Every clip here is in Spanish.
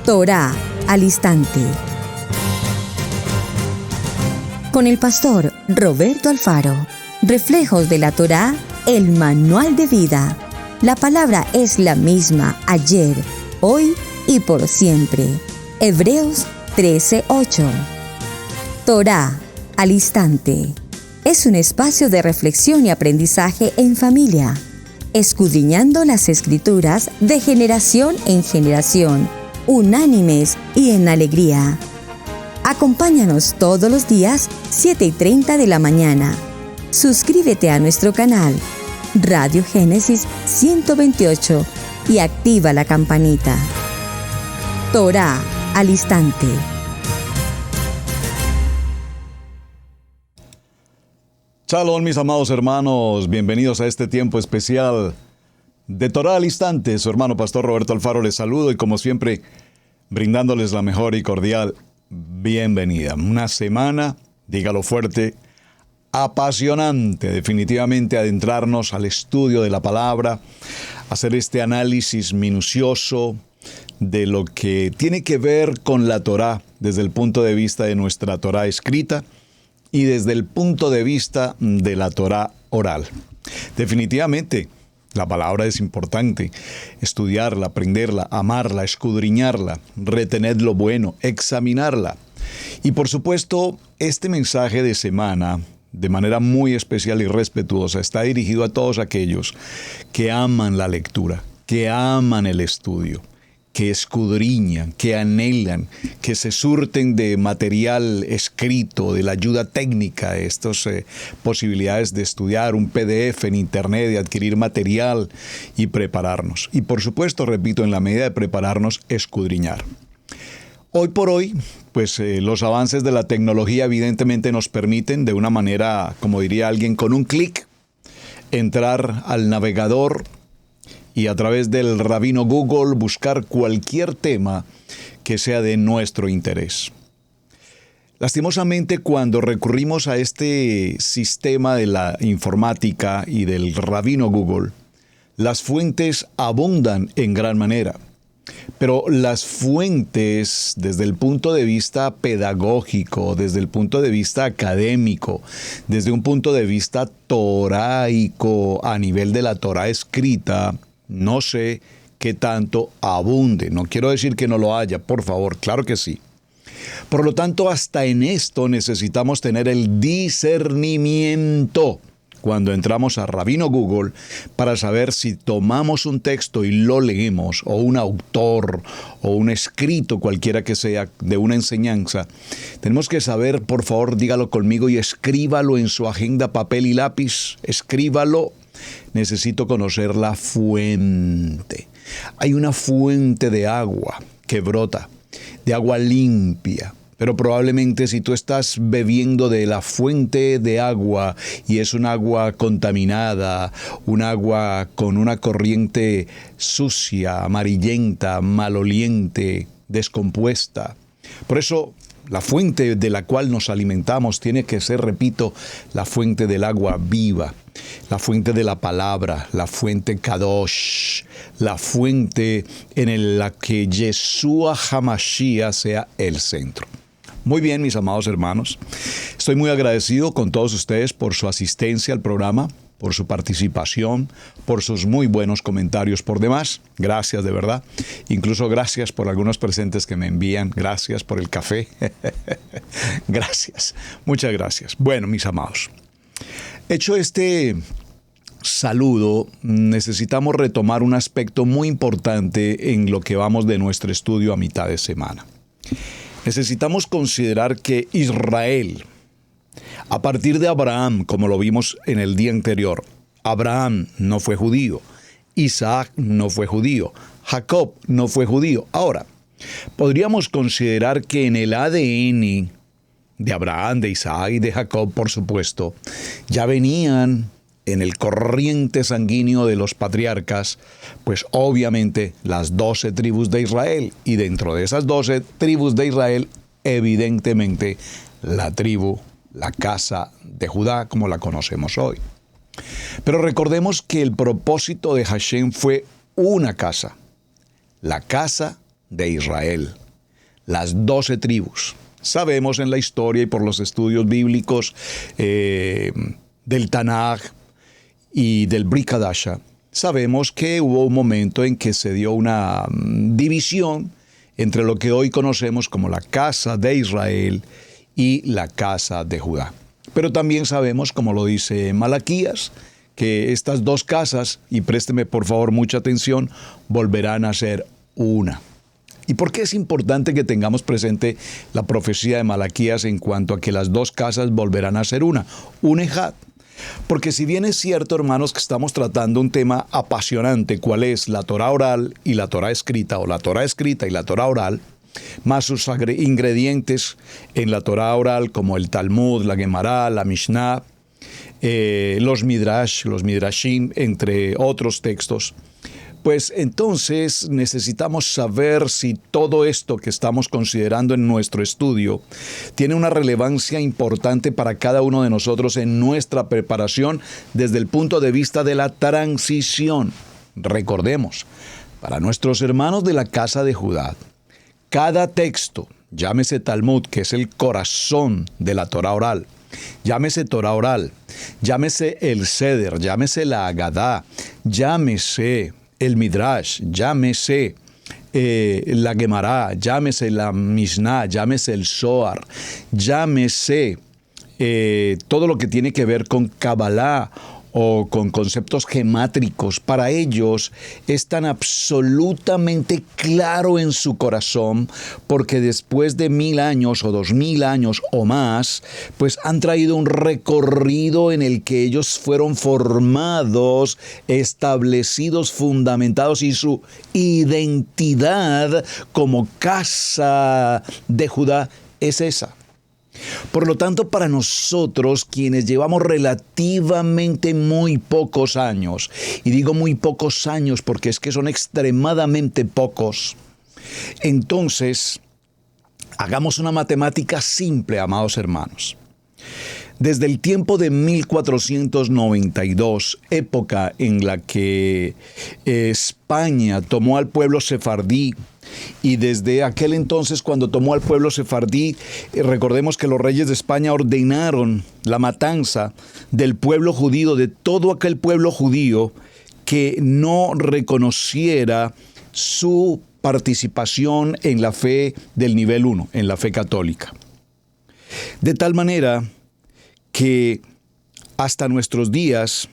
Torá al instante. Con el pastor Roberto Alfaro. Reflejos de la Torá, el manual de vida. La palabra es la misma ayer, hoy y por siempre. Hebreos 13:8. Torá al instante. Es un espacio de reflexión y aprendizaje en familia, escudriñando las Escrituras de generación en generación, unánimes y en alegría. Acompáñanos todos los días, 7:30 de la mañana. Suscríbete a nuestro canal, Radio Génesis 128, y activa la campanita. Torá al instante. Shalom, mis amados hermanos, bienvenidos a este tiempo especial de Torá al instante. Su hermano pastor Roberto Alfaro les saludo y como siempre brindándoles la mejor y cordial bienvenida. Una semana, dígalo fuerte, apasionante, definitivamente adentrarnos al estudio de la palabra, hacer este análisis minucioso de lo que tiene que ver con la Torá desde el punto de vista de nuestra Torá escrita y desde el punto de vista de la Torá oral. Definitivamente, la palabra es importante. Estudiarla, aprenderla, amarla, escudriñarla, retener lo bueno, examinarla. Y por supuesto, este mensaje de semana, de manera muy especial y respetuosa, está dirigido a todos aquellos que aman la lectura, que aman el estudio, que escudriñan, que anhelan, que se surten de material escrito, de la ayuda técnica, de estas posibilidades de estudiar un PDF en internet, de adquirir material y prepararnos. Y por supuesto, repito, en la medida de prepararnos, escudriñar. Hoy por hoy, pues los avances de la tecnología evidentemente nos permiten de una manera, como diría alguien, con un clic, entrar al navegador y a través del rabino Google buscar cualquier tema que sea de nuestro interés. Lastimosamente, cuando recurrimos a este sistema de la informática y del rabino Google, las fuentes abundan en gran manera. Pero las fuentes, desde el punto de vista pedagógico, desde el punto de vista académico, desde un punto de vista toraico, a nivel de la Torá escrita, no sé qué tanto abunde. No quiero decir que no lo haya, por favor, claro que sí. Por lo tanto, hasta en esto necesitamos tener el discernimiento cuando entramos a Rabino Google para saber si tomamos un texto y lo leemos, o un autor, o un escrito cualquiera que sea de una enseñanza. Tenemos que saber, por favor, dígalo conmigo y escríbalo en su agenda, papel y lápiz. Escríbalo. Necesito conocer la fuente. Hay una fuente de agua que brota, de agua limpia. Pero probablemente si tú estás bebiendo de la fuente de agua y es un agua contaminada, un agua con una corriente sucia, amarillenta, maloliente, descompuesta. Por eso, la fuente de la cual nos alimentamos tiene que ser, repito, la fuente del agua viva, la fuente de la palabra, la fuente Kadosh, la fuente en la que Yeshua HaMashiach sea el centro. Muy bien, mis amados hermanos, estoy muy agradecido con todos ustedes por su asistencia al programa, por su participación, por sus muy buenos comentarios por demás. Gracias de verdad. Incluso gracias por algunos presentes que me envían. Gracias por el café. Gracias. Muchas gracias. Bueno, mis amados, hecho este saludo, necesitamos retomar un aspecto muy importante en lo que vamos de nuestro estudio a mitad de semana. Necesitamos considerar que Israel, a partir de Abraham, como lo vimos en el día anterior, Abraham no fue judío, Isaac no fue judío, Jacob no fue judío. Ahora, podríamos considerar que en el ADN de Abraham, de Isaac y de Jacob, por supuesto, ya venían en el corriente sanguíneo de los patriarcas, pues obviamente las 12 tribus de Israel, y dentro de esas 12 tribus de Israel, evidentemente la tribu, la casa de Judá, como la conocemos hoy. Pero recordemos que el propósito de Hashem fue una casa, la casa de Israel, las 12 tribus. Sabemos en la historia y por los estudios bíblicos del Tanaj y del Brit Hadasha, sabemos que hubo un momento en que se dio una división entre lo que hoy conocemos como la casa de Israel y la casa de Judá. Pero también sabemos, como lo dice Malaquías, que estas dos casas, y présteme por favor mucha atención, volverán a ser una. ¿Y por qué es importante que tengamos presente la profecía de Malaquías en cuanto a que las dos casas volverán a ser una? Un ejad. Porque si bien es cierto, hermanos, que estamos tratando un tema apasionante, cuál es la Torá oral y la Torá escrita, o la Torá escrita y la Torá oral, más sus ingredientes en la Torá oral como el Talmud, la Gemara, la Mishnah, los Midrash, los Midrashim, entre otros textos, pues entonces necesitamos saber si todo esto que estamos considerando en nuestro estudio tiene una relevancia importante para cada uno de nosotros en nuestra preparación desde el punto de vista de la transición. Recordemos, para nuestros hermanos de la casa de Judá, cada texto, llámese Talmud, que es el corazón de la Torá oral, llámese Torá oral, llámese el Seder, llámese la Agadá, llámese el Midrash, llámese la Gemara, llámese la Mishnah, llámese el Zohar, llámese todo lo que tiene que ver con Kabbalah o con conceptos gemátricos, para ellos es tan absolutamente claro en su corazón, porque después de 1000 años o 2000 años o más, pues han traído un recorrido en el que ellos fueron formados, establecidos, fundamentados, y su identidad como casa de Judá es esa. Por lo tanto, para nosotros, quienes llevamos relativamente muy pocos años, y digo muy pocos años porque es que son extremadamente pocos, entonces, hagamos una matemática simple, amados hermanos. Desde el tiempo de 1492, época en la que España tomó al pueblo sefardí, y desde aquel entonces, cuando tomó al pueblo sefardí, recordemos que los reyes de España ordenaron la matanza del pueblo judío, de todo aquel pueblo judío que no reconociera su participación en la fe del nivel 1, en la fe católica. De tal manera que hasta nuestros días,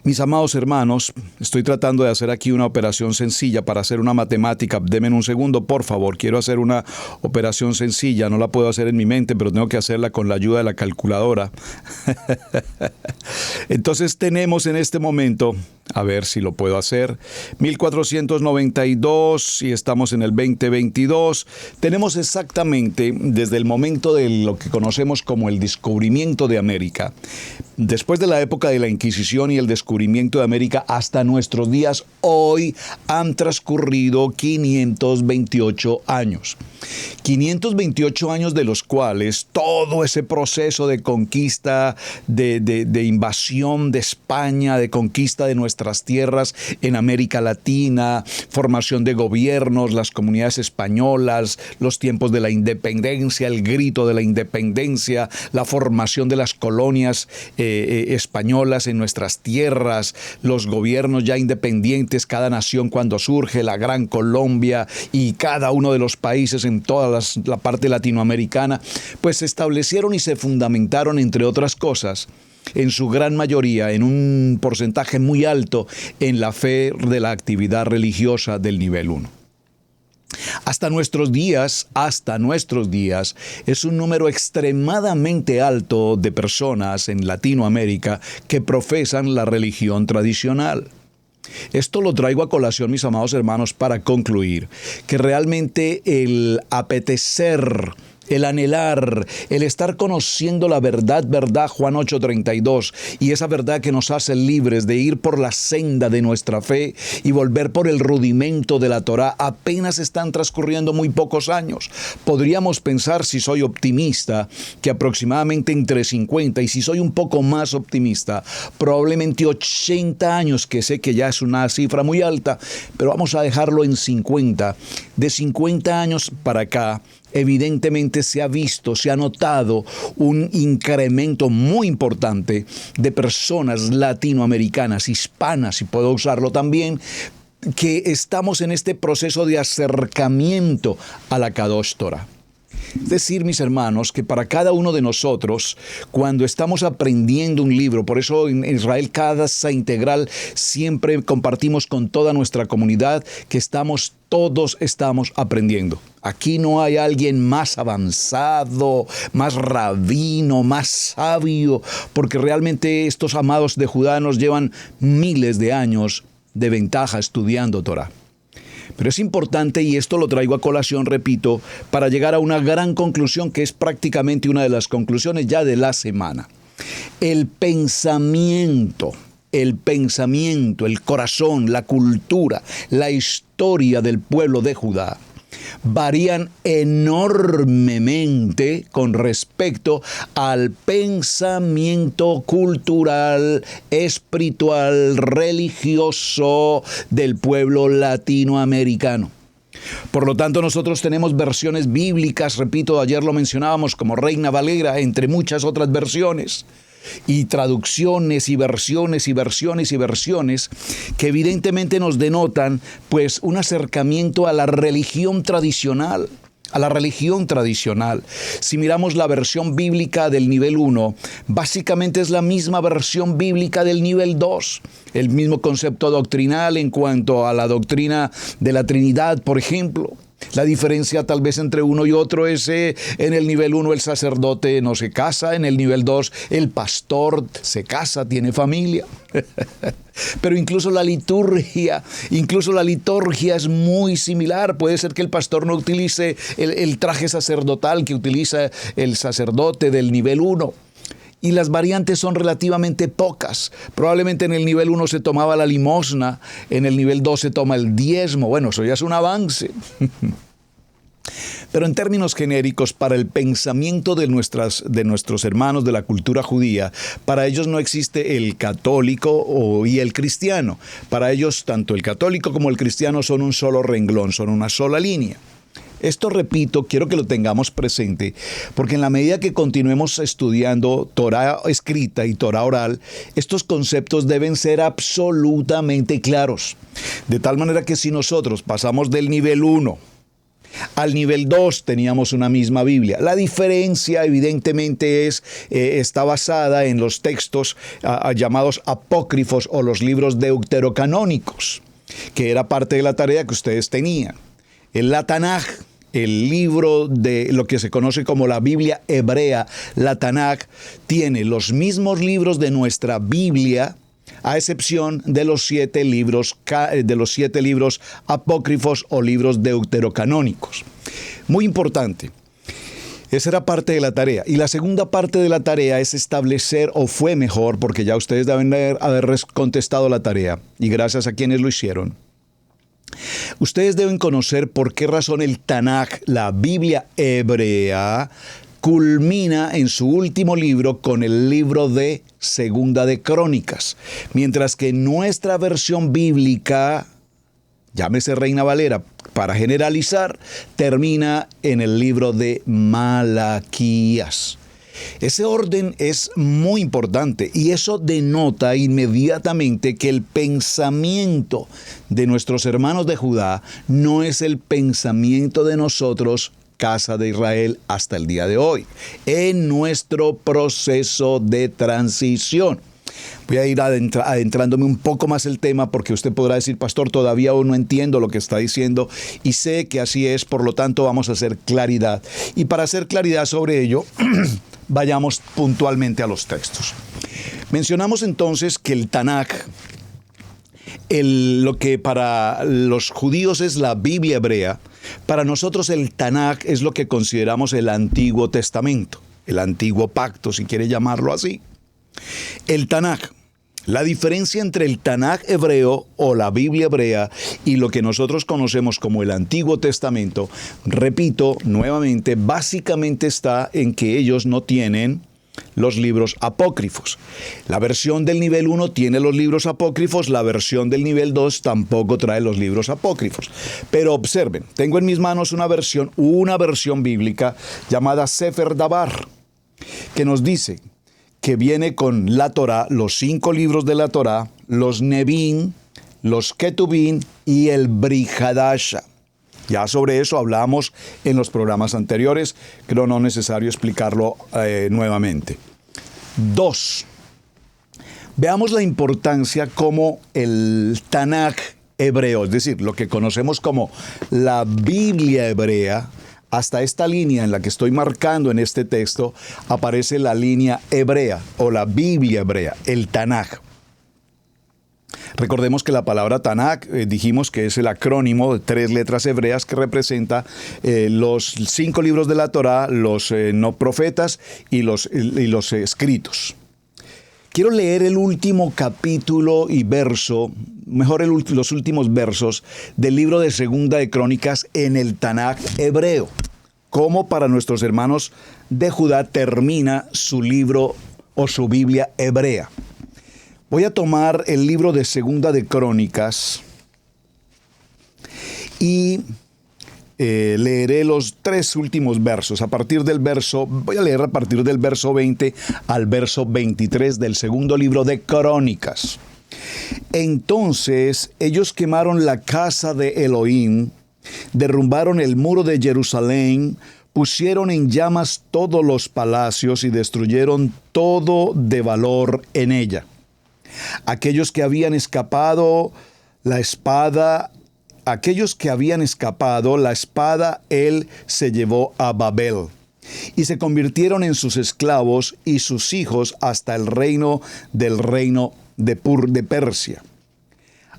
mis amados hermanos, estoy tratando de hacer aquí una operación sencilla para hacer una matemática. Denme un segundo, por favor. Quiero hacer una operación sencilla. No la puedo hacer en mi mente, pero tengo que hacerla con la ayuda de la calculadora. Entonces tenemos en este momento, a ver si lo puedo hacer, 1492 y estamos en el 2022. Tenemos exactamente desde el momento de lo que conocemos como el descubrimiento de América, después de la época de la Inquisición y el descubrimiento de América hasta nuestros días, hoy han transcurrido 528 años. 528 años de los cuales todo ese proceso de conquista, de invasión de España, de conquista de nuestras tierras en América Latina, formación de gobiernos, las comunidades españolas, los tiempos de la independencia, el grito de la independencia, la formación de las colonias españolas en nuestras tierras, los gobiernos ya independientes, cada nación cuando surge, la Gran Colombia y cada uno de los países en toda la parte latinoamericana, pues se establecieron y se fundamentaron, entre otras cosas, en su gran mayoría, en un porcentaje muy alto, en la fe de la actividad religiosa del nivel 1. Hasta nuestros días, es un número extremadamente alto de personas en Latinoamérica que profesan la religión tradicional. Esto lo traigo a colación, mis amados hermanos, para concluir que realmente el apetecer, el anhelar, el estar conociendo la verdad, Juan 8:32, y esa verdad que nos hace libres de ir por la senda de nuestra fe y volver por el rudimento de la Torá, apenas están transcurriendo muy pocos años. Podríamos pensar, si soy optimista, que aproximadamente entre 50, y si soy un poco más optimista, probablemente 80 años, que sé que ya es una cifra muy alta, pero vamos a dejarlo en 50. De 50 años para acá, evidentemente se ha notado un incremento muy importante de personas latinoamericanas, hispanas, si puedo usarlo también, que estamos en este proceso de acercamiento a la Kadosh Torah. Es decir, mis hermanos, que para cada uno de nosotros, cuando estamos aprendiendo un libro, por eso en Israel Casa Integral siempre compartimos con toda nuestra comunidad que todos estamos aprendiendo. Aquí no hay alguien más avanzado, más rabino, más sabio, porque realmente estos amados de Judá nos llevan miles de años de ventaja estudiando Torah. Pero es importante, y esto lo traigo a colación, repito, para llegar a una gran conclusión que es prácticamente una de las conclusiones ya de la semana. El pensamiento, el corazón, la cultura, la historia del pueblo de Judá varían enormemente con respecto al pensamiento cultural, espiritual, religioso del pueblo latinoamericano. Por lo tanto, nosotros tenemos versiones bíblicas, repito, ayer lo mencionábamos, como Reina Valera, entre muchas otras versiones, y traducciones y versiones que evidentemente nos denotan pues un acercamiento a la religión tradicional. Si miramos la versión bíblica del nivel 1, básicamente es la misma versión bíblica del nivel 2. El mismo concepto doctrinal en cuanto a la doctrina de la Trinidad, por ejemplo. La diferencia tal vez entre uno y otro es en el nivel 1 el sacerdote no se casa, en el nivel 2 el pastor se casa, tiene familia. Pero incluso la liturgia es muy similar. Puede ser que el pastor no utilice el traje sacerdotal que utiliza el sacerdote del nivel 1. Y las variantes son relativamente pocas. Probablemente en el nivel 1 se tomaba la limosna, en el nivel 2 se toma el diezmo. Bueno, eso ya es un avance. Pero en términos genéricos, para el pensamiento de nuestros hermanos de la cultura judía, para ellos no existe el católico y el cristiano. Para ellos, tanto el católico como el cristiano son un solo renglón, son una sola línea. Esto, repito, quiero que lo tengamos presente, porque en la medida que continuemos estudiando Torah escrita y Torah oral, estos conceptos deben ser absolutamente claros. De tal manera que si nosotros pasamos del nivel 1 al nivel 2, teníamos una misma Biblia. La diferencia, evidentemente, está basada en los textos llamados apócrifos o los libros deuterocanónicos, que era parte de la tarea que ustedes tenían. El Tanaj, el libro de lo que se conoce como la Biblia hebrea, la Tanaj, tiene los mismos libros de nuestra Biblia, a excepción de los 7 libros apócrifos o libros deuterocanónicos. Muy importante. Esa era parte de la tarea. Y la segunda parte de la tarea es establecer, o fue mejor, porque ya ustedes deben haber contestado la tarea, y gracias a quienes lo hicieron. Ustedes deben conocer por qué razón el Tanaj, la Biblia hebrea, culmina en su último libro con el libro de Segunda de Crónicas, mientras que nuestra versión bíblica, llámese Reina Valera, para generalizar, termina en el libro de Malaquías. Ese orden es muy importante y eso denota inmediatamente que el pensamiento de nuestros hermanos de Judá no es el pensamiento de nosotros, Casa de Israel, hasta el día de hoy, en nuestro proceso de transición. Voy a ir adentrándome un poco más el tema porque usted podrá decir, pastor, todavía aún no entiendo lo que está diciendo y sé que así es, por lo tanto vamos a hacer claridad. Y para hacer claridad sobre ello, vayamos puntualmente a los textos. Mencionamos entonces que el Tanaj, lo que para los judíos es la Biblia hebrea, Para nosotros el Tanaj es lo que consideramos el Antiguo Testamento, el Antiguo Pacto, si quiere llamarlo así. El Tanaj. La diferencia entre el Tanaj hebreo o la Biblia hebrea y lo que nosotros conocemos como el Antiguo Testamento, repito nuevamente, básicamente está en que ellos no tienen los libros apócrifos. La versión del nivel 1 tiene los libros apócrifos, la versión del nivel 2 tampoco trae los libros apócrifos. Pero observen, tengo en mis manos una versión bíblica llamada Sefer Dabar, que nos dice que viene con la Torá, los 5 libros de la Torá, los Nevim, los Ketubim y el Brihadasha. Ya sobre eso hablamos en los programas anteriores, creo no necesario explicarlo nuevamente. 2. Veamos la importancia como el Tanaj hebreo, es decir, lo que conocemos como la Biblia hebrea. Hasta esta línea en la que estoy marcando en este texto, aparece la línea hebrea o la Biblia hebrea, el Tanaj. Recordemos que la palabra Tanaj, dijimos que es el acrónimo de 3 letras hebreas que representa los 5 libros de la Torá, los no profetas y los escritos. Quiero leer el último capítulo y verso, los últimos versos del libro de Segunda de Crónicas en el Tanaj hebreo. Cómo para nuestros hermanos de Judá termina su libro o su Biblia hebrea. Voy a tomar el libro de Segunda de Crónicas y leeré los 3 últimos versos. Voy a leer a partir del verso 20 al verso 23 del segundo libro de Crónicas. Entonces ellos quemaron la casa de Elohim, derrumbaron el muro de Jerusalén, pusieron en llamas todos los palacios y destruyeron todo de valor en ella. Aquellos que habían escapado la espada, él se llevó a Babel, y se convirtieron en sus esclavos y sus hijos hasta el reino de Persia.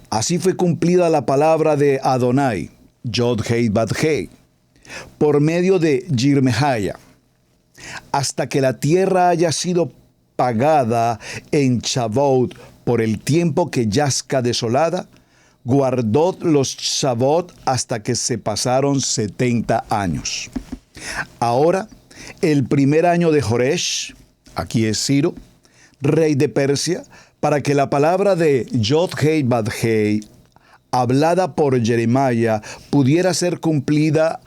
Así fue cumplida la palabra de Adonai, Yod-Hei-Bad-Hei, por medio de Jirmejaya, hasta que la tierra haya sido pagada en Shavuot por el tiempo que yazca desolada, guardó los Shavuot hasta que se pasaron 70 años. Ahora, el primer año de Joresh, aquí es Ciro, rey de Persia, para que la palabra de Yod-Hei-Bad-Hei, hablada por Jeremías, pudiera ser cumplida,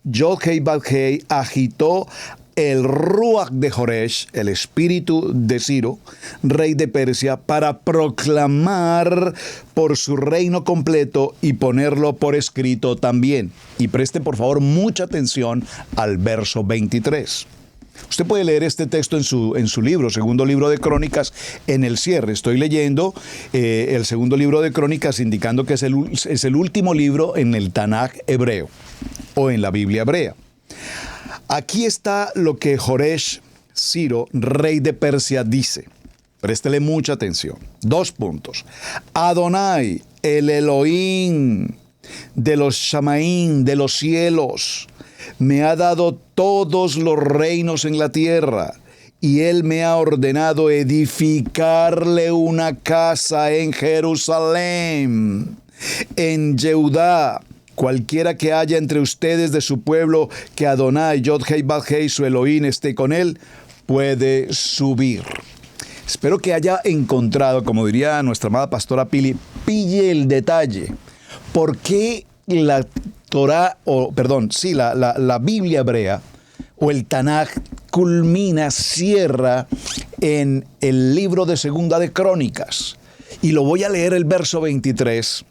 Yod-Hei-Bad-Hei agitó el Ruach de Joresh, el espíritu de Ciro, rey de Persia, para proclamar por su reino completo y ponerlo por escrito también. Y preste por favor mucha atención al verso 23. Usted puede leer este texto en su libro, segundo libro de Crónicas, en el cierre. Estoy leyendo el segundo libro de Crónicas, indicando que es el último libro en el Tanaj hebreo o en la Biblia hebrea. Aquí está lo que Joresh, Ciro, rey de Persia, dice. Préstele mucha atención. 2 puntos. Adonai, el Elohim de los Shamaim, de los cielos, me ha dado todos los reinos en la tierra, y él me ha ordenado edificarle una casa en Jerusalén, en Yehudá. Cualquiera que haya entre ustedes de su pueblo, que Adonai, Yod-Hei-Bad-Hei, su Elohim, esté con él, puede subir. Espero que haya encontrado, como diría nuestra amada pastora Pili, pille el detalle. ¿Por qué la Torá, la Biblia hebrea o el Tanaj cierra en el libro de Segunda de Crónicas? Y lo voy a leer el verso 23.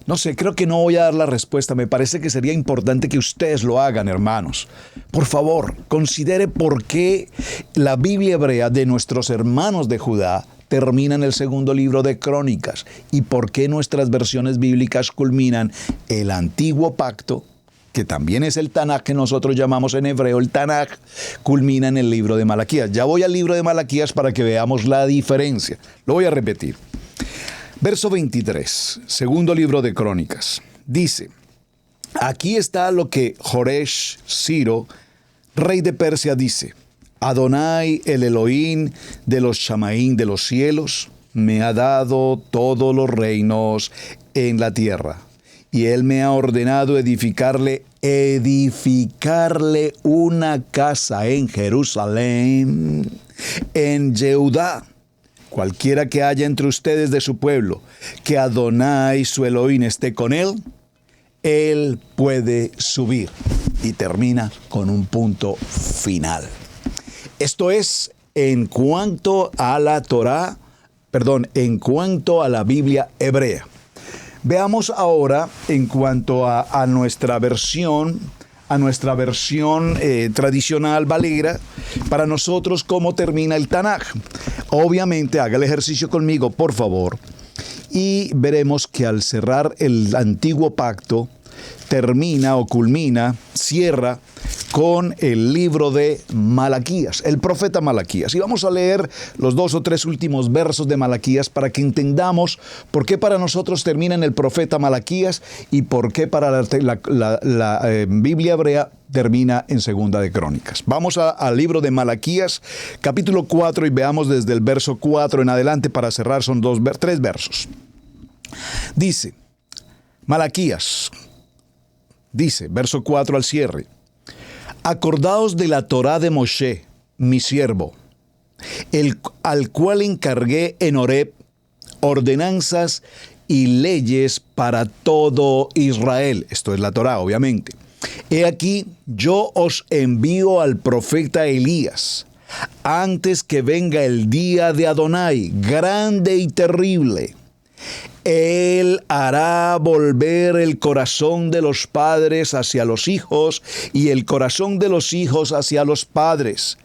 No sé, creo que no voy a dar la respuesta. Me parece que sería importante que ustedes lo hagan, hermanos. Por favor, considere por qué la Biblia hebrea de nuestros hermanos de Judá termina en el segundo libro de Crónicas y por qué nuestras versiones bíblicas culminan el antiguo pacto, que también es el Tanaj que nosotros llamamos en hebreo el Tanaj, culmina en el libro de Malaquías. Ya voy al libro de Malaquías para que veamos la diferencia. Lo voy a repetir. Verso 23, segundo libro de Crónicas, dice: Aquí está lo que Joresh, Ciro, rey de Persia, dice: Adonai, el Elohim de los Shamaín de los cielos, me ha dado todos los reinos en la tierra, y él me ha ordenado edificarle una casa en Jerusalén, en Yehudá. Cualquiera que haya entre ustedes de su pueblo, que Adonai, su Elohim, esté con él puede subir. Y termina con un punto final. Esto es en cuanto a la Torá, en cuanto a la Biblia hebrea. Veamos ahora en cuanto a nuestra versión, tradicional valera, para nosotros cómo termina el Tanaj. Obviamente, haga el ejercicio conmigo, por favor, y veremos que al cerrar el antiguo pacto, termina o culmina, cierra con el libro de Malaquías, el profeta Malaquías. Y vamos a leer los 2 o 3 últimos versos de Malaquías para que entendamos por qué para nosotros termina en el profeta Malaquías y por qué para la Biblia hebrea termina en Segunda de Crónicas. Vamos al libro de Malaquías, capítulo 4, y veamos desde el verso 4 en adelante. Para cerrar son 3 versos. Dice, Malaquías, dice, verso 4 al cierre: Acordaos de la Torá de Moshe, mi siervo, al cual encargué en Horeb ordenanzas y leyes para todo Israel. Esto es la Torá, obviamente. He aquí, yo os envío al profeta Elías, antes que venga el día de Adonai, grande y terrible. Él hará volver el corazón de los padres hacia los hijos y el corazón de los hijos hacia los padres,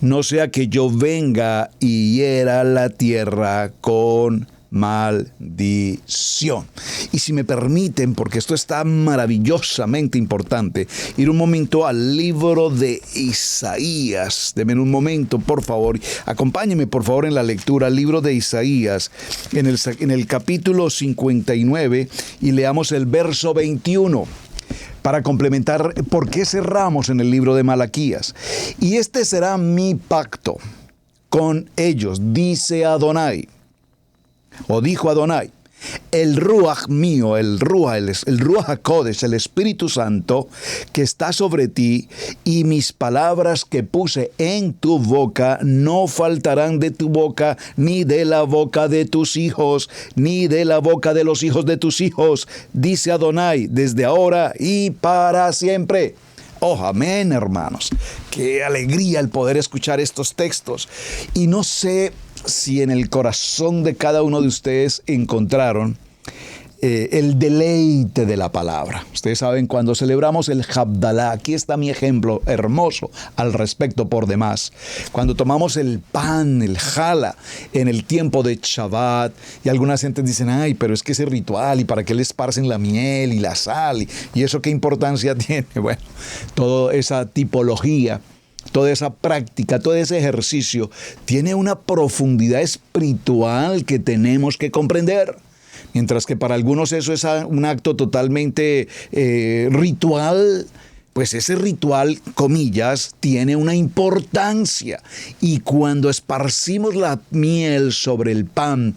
no sea que yo venga y hiera la tierra con maldición. Y si me permiten, porque esto está maravillosamente importante, ir un momento al libro de Isaías. Denme un momento, por favor. Acompáñenme, por favor, en la lectura al libro de Isaías, en el capítulo 59, y leamos el verso 21. Para complementar por qué cerramos en el libro de Malaquías. Y este será mi pacto con ellos, dice Adonai. O dijo Adonai: el Ruach mío, el Ruach HaKodesh, el Espíritu Santo que está sobre ti, y mis palabras que puse en tu boca no faltarán de tu boca, ni de la boca de tus hijos, ni de la boca de los hijos de tus hijos, dice Adonai, desde ahora y para siempre. Oh, amén, hermanos. Qué alegría el poder escuchar estos textos. Y no sé si en el corazón de cada uno de ustedes encontraron el deleite de la palabra. Ustedes saben, cuando celebramos el Havdalah, aquí está mi ejemplo hermoso al respecto por demás. Cuando tomamos el pan, el challah, en el tiempo de Shabbat, y algunas gentes dicen: ay, pero es que ese ritual, ¿y para qué le esparcen la miel y la sal? ¿Y eso qué importancia tiene? Bueno, toda esa tipología, toda esa práctica, todo ese ejercicio tiene una profundidad espiritual que tenemos que comprender. Mientras que para algunos eso es un acto totalmente ritual, pues ese ritual, comillas, tiene una importancia. Y cuando esparcimos la miel sobre el pan,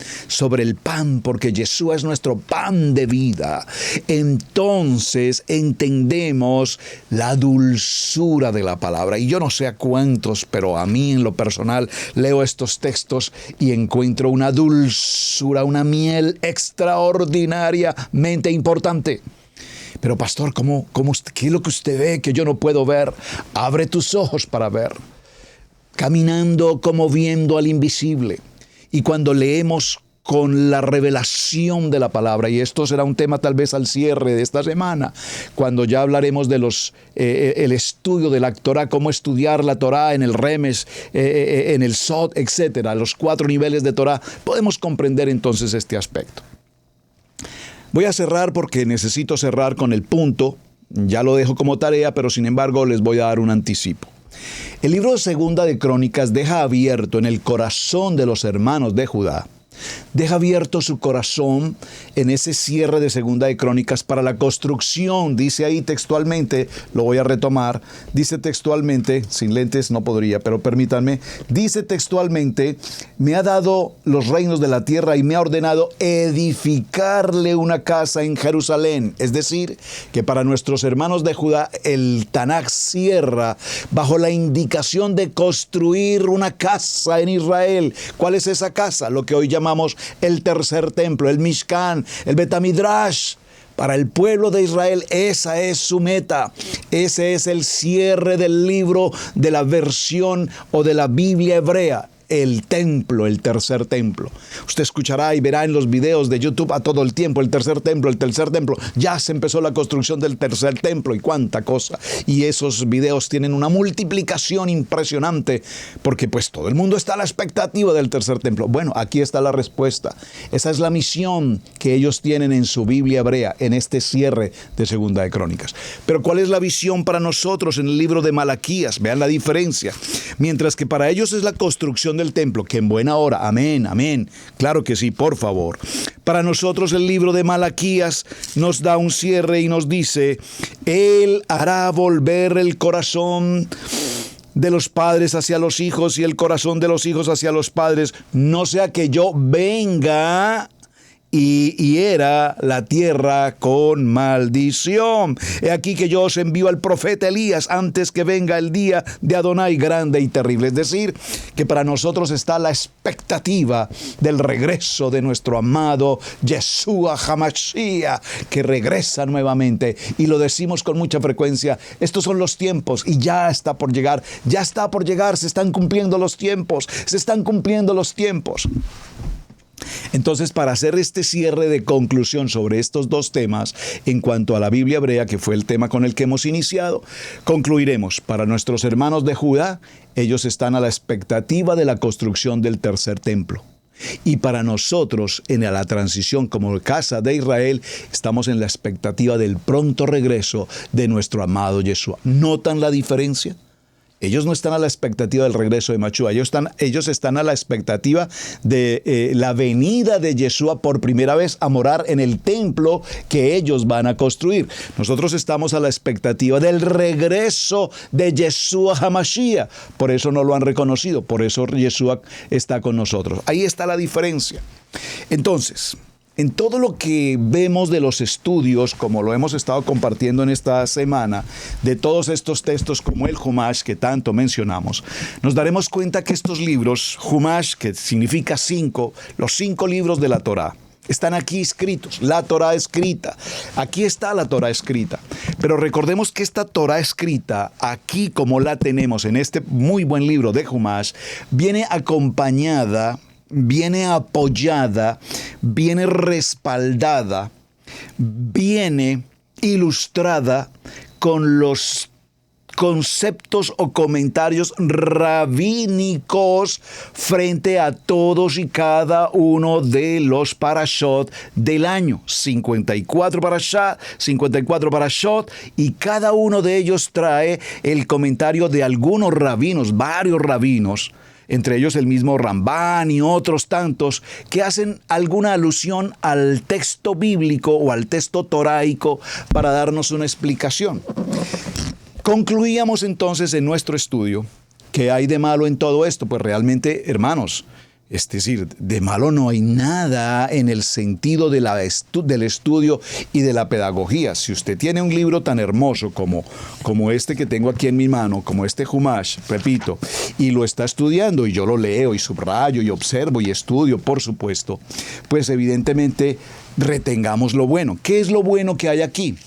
porque Yeshua es nuestro pan de vida, entonces entendemos la dulzura de la palabra. Y yo no sé a cuántos, pero a mí en lo personal leo estos textos y encuentro una dulzura, una miel extraordinariamente importante. Pero pastor, ¿qué es lo que usted ve que yo no puedo ver? Abre tus ojos para ver. Caminando como viendo al invisible. Y cuando leemos con la revelación de la palabra, y esto será un tema tal vez al cierre de esta semana, cuando ya hablaremos de el estudio de la Torá, cómo estudiar la Torá en el Remes, en el Sod, etcétera, los 4 niveles de Torá, podemos comprender entonces este aspecto. Voy a cerrar porque necesito cerrar con el punto, ya lo dejo como tarea, pero sin embargo les voy a dar un anticipo. El libro de Segunda de Crónicas deja abierto en el corazón de los hermanos de Judá, deja abierto su corazón en ese cierre de Segunda de Crónicas para la construcción. Dice ahí textualmente, lo voy a retomar, dice textualmente, sin lentes no podría, pero permítanme, dice textualmente, me ha dado los reinos de la tierra y me ha ordenado edificarle una casa en Jerusalén. Es decir, que para nuestros hermanos de Judá, el Tanaj cierra bajo la indicación de construir una casa en Israel. ¿Cuál es esa casa? Lo que hoy llamamos el tercer templo, el Mishkan, el Betamidrash. Para el pueblo de Israel, esa es su meta. Ese es el cierre del libro de la versión o de la Biblia hebrea. El templo, el tercer templo. Usted escuchará y verá en los videos de YouTube a todo el tiempo, el tercer templo, ya se empezó la construcción del tercer templo y cuánta cosa. Y esos videos tienen una multiplicación impresionante porque pues todo el mundo está a la expectativa del tercer templo. Bueno, aquí está la respuesta. Esa es la misión que ellos tienen en su Biblia hebrea, en este cierre de Segunda de Crónicas. Pero ¿cuál es la visión para nosotros en el libro de Malaquías? Vean la diferencia. Mientras que para ellos es la construcción del templo, que en buena hora, amén, amén, claro que sí, por favor. Para nosotros el libro de Malaquías nos da un cierre y nos dice, Él hará volver el corazón de los padres hacia los hijos y el corazón de los hijos hacia los padres, no sea que yo venga y hiera la tierra con maldición. He aquí que yo os envío al profeta Elías antes que venga el día de Adonai grande y terrible. Es decir, que para nosotros está la expectativa del regreso de nuestro amado Yeshua HaMashiach, que regresa nuevamente. Y lo decimos con mucha frecuencia, estos son los tiempos y ya está por llegar, se están cumpliendo los tiempos. Entonces, para hacer este cierre de conclusión sobre estos dos temas, en cuanto a la Biblia hebrea, que fue el tema con el que hemos iniciado, concluiremos. Para nuestros hermanos de Judá, ellos están a la expectativa de la construcción del tercer templo. Y para nosotros, en la transición como casa de Israel, estamos en la expectativa del pronto regreso de nuestro amado Yeshua. ¿Notan la diferencia? Ellos no están a la expectativa del regreso de Machúa, ellos están a la expectativa de la venida de Yeshua por primera vez a morar en el templo que ellos van a construir. Nosotros estamos a la expectativa del regreso de Yeshua HaMashiach. Por eso no lo han reconocido, por eso Yeshua está con nosotros. Ahí está la diferencia. Entonces, en todo lo que vemos de los estudios, como lo hemos estado compartiendo en esta semana, de todos estos textos como el Humash que tanto mencionamos, nos daremos cuenta que estos libros, Humash, que significa 5, los 5 libros de la Torá, están aquí escritos, la Torá escrita. Aquí está la Torá escrita. Pero recordemos que esta Torá escrita, aquí como la tenemos en este muy buen libro de Humash, viene acompañada, viene apoyada, viene respaldada, viene ilustrada con los conceptos o comentarios rabínicos frente a todos y cada uno de los parashot del año. 54 parashot, y cada uno de ellos trae el comentario de algunos rabinos, varios rabinos, entre ellos el mismo Rambán y otros tantos, que hacen alguna alusión al texto bíblico o al texto toraico para darnos una explicación. Concluíamos entonces en nuestro estudio, ¿qué hay de malo en todo esto? Pues realmente, hermanos, es decir, de malo no hay nada en el sentido de del estudio y de la pedagogía. Si usted tiene un libro tan hermoso como este que tengo aquí en mi mano, como este Humash, repito, y lo está estudiando, y yo lo leo y subrayo y observo y estudio, por supuesto, pues evidentemente retengamos lo bueno. ¿Qué es lo bueno que hay aquí?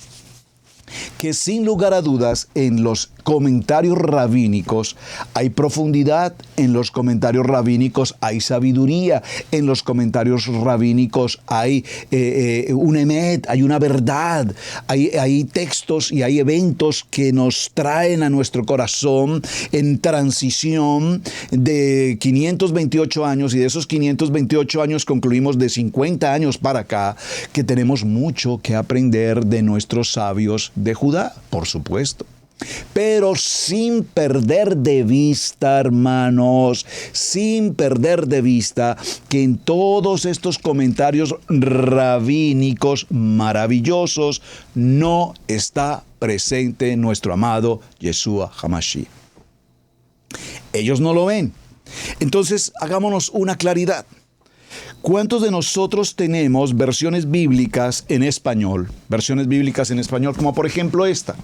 Que sin lugar a dudas en los comentarios rabínicos hay profundidad, en los comentarios rabínicos hay sabiduría, en los comentarios rabínicos hay un emet, hay una verdad, hay textos y hay eventos que nos traen a nuestro corazón en transición de 528 años, y de esos 528 años concluimos de 50 años para acá, que tenemos mucho que aprender de nuestros sabios de Judá, por supuesto. Pero sin perder de vista, hermanos, sin perder de vista que en todos estos comentarios rabínicos maravillosos no está presente nuestro amado Yeshua HaMashiach. Ellos no lo ven. Entonces, hagámonos una claridad. ¿Cuántos de nosotros tenemos versiones bíblicas en español? Versiones bíblicas en español, como por ejemplo esta.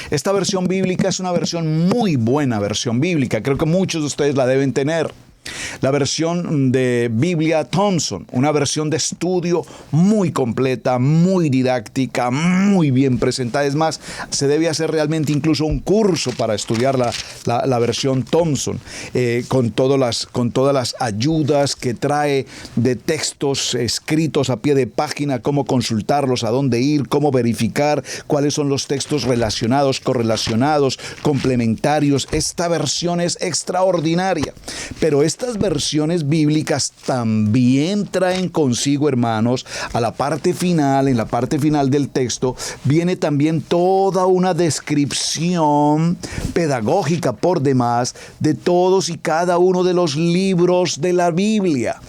Esta versión bíblica es una versión muy buena versión bíblica. Creo que muchos de ustedes la deben tener. La versión de Biblia Thompson, una versión de estudio muy completa, muy didáctica, muy bien presentada. Es más, se debe hacer realmente incluso un curso para estudiar la versión Thompson, con todas las ayudas que trae de textos escritos a pie de página, cómo consultarlos, a dónde ir, cómo verificar cuáles son los textos relacionados, correlacionados, complementarios. Esta versión es extraordinaria, pero estas versiones bíblicas también traen consigo, hermanos, a la parte final, en la parte final del texto, viene también toda una descripción pedagógica por demás de todos y cada uno de los libros de la Biblia.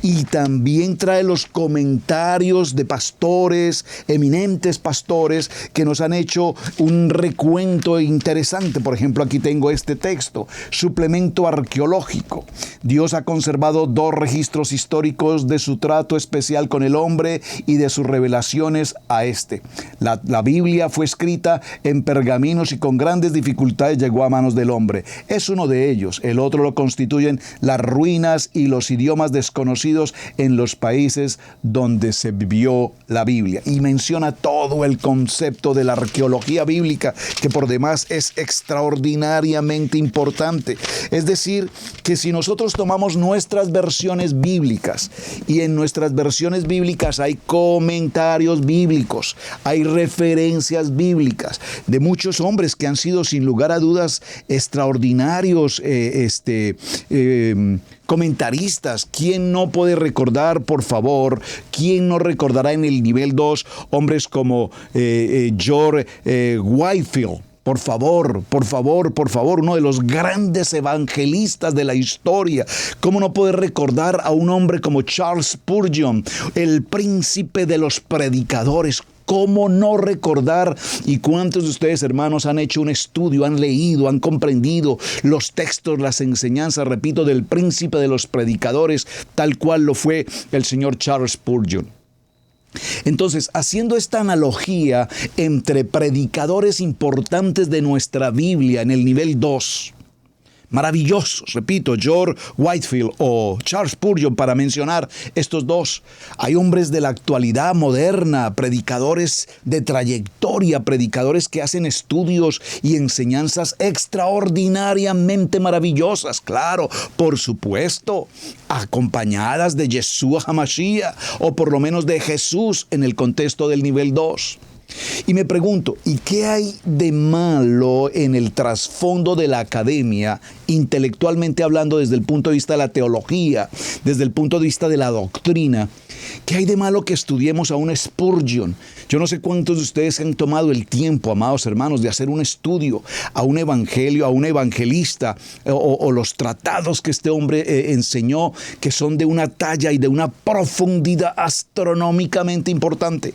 Y también trae los comentarios de pastores, eminentes pastores, que nos han hecho un recuento interesante. Por ejemplo, aquí tengo este texto, suplemento arqueológico. Dios ha conservado 2 registros históricos de su trato especial con el hombre y de sus revelaciones a este. La Biblia fue escrita en pergaminos y con grandes dificultades llegó a manos del hombre. Es uno de ellos. El otro lo constituyen las ruinas y los idiomas desconocidos en los países donde se vivió la Biblia. Y menciona todo el concepto de la arqueología bíblica, que por demás es extraordinariamente importante. Es decir, que si nosotros tomamos nuestras versiones bíblicas y en nuestras versiones bíblicas hay comentarios bíblicos, hay referencias bíblicas de muchos hombres que han sido sin lugar a dudas extraordinarios comentaristas. ¿Quién no puede recordar, por favor? ¿Quién no recordará en el nivel 2 hombres como George Whitefield? Por favor, uno de los grandes evangelistas de la historia. ¿Cómo no poder recordar a un hombre como Charles Spurgeon, el príncipe de los predicadores? ¿Cómo no recordar? ¿Y cuántos de ustedes, hermanos, han hecho un estudio, han leído, han comprendido los textos, las enseñanzas, repito, del príncipe de los predicadores, tal cual lo fue el señor Charles Spurgeon? Entonces, haciendo esta analogía entre predicadores importantes de nuestra Biblia en el nivel 2, maravillosos, repito, George Whitefield o Charles Spurgeon, para mencionar estos dos. Hay hombres de la actualidad moderna, predicadores de trayectoria, predicadores que hacen estudios y enseñanzas extraordinariamente maravillosas, claro, por supuesto, acompañadas de Yeshua HaMashiach, o por lo menos de Jesús en el contexto del nivel 2. Y me pregunto, ¿y qué hay de malo en el trasfondo de la academia, intelectualmente hablando, desde el punto de vista de la teología, desde el punto de vista de la doctrina? ¿Qué hay de malo que estudiemos a un Spurgeon? Yo no sé cuántos de ustedes han tomado el tiempo, amados hermanos, de hacer un estudio a un evangelio, a un evangelista, o los tratados que este hombre enseñó, que son de una talla y de una profundidad astronómicamente importante.